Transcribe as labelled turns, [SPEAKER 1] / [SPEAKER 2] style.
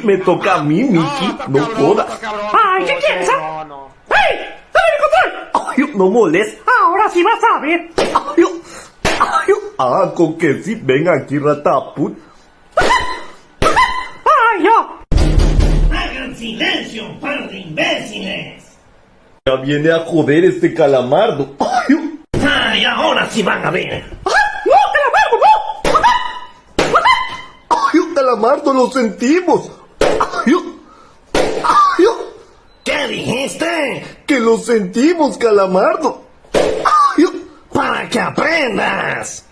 [SPEAKER 1] me toca a mí, Mickey. No jodas.
[SPEAKER 2] Ay, ¿qué quieres, ah? ¡Hey! ¡Dame el control!
[SPEAKER 1] Ay, no molestes.
[SPEAKER 2] Ahora sí vas a ver.
[SPEAKER 1] Ay, ay, ah, con que sí. Ven aquí, rataput.
[SPEAKER 2] ¡Ay, yo!
[SPEAKER 3] ¡Hagan silencio, par de imbéciles!
[SPEAKER 1] Ya viene a joder este calamardo. Ay,
[SPEAKER 3] ¡Ay, ahora sí van a ver!
[SPEAKER 2] ¡No, calamardo, no!
[SPEAKER 1] ay, calamardo, lo sentimos. Ay, ay,
[SPEAKER 3] ¿Qué dijiste?
[SPEAKER 1] que lo sentimos, calamardo. Ay,
[SPEAKER 3] ¡Para que aprendas!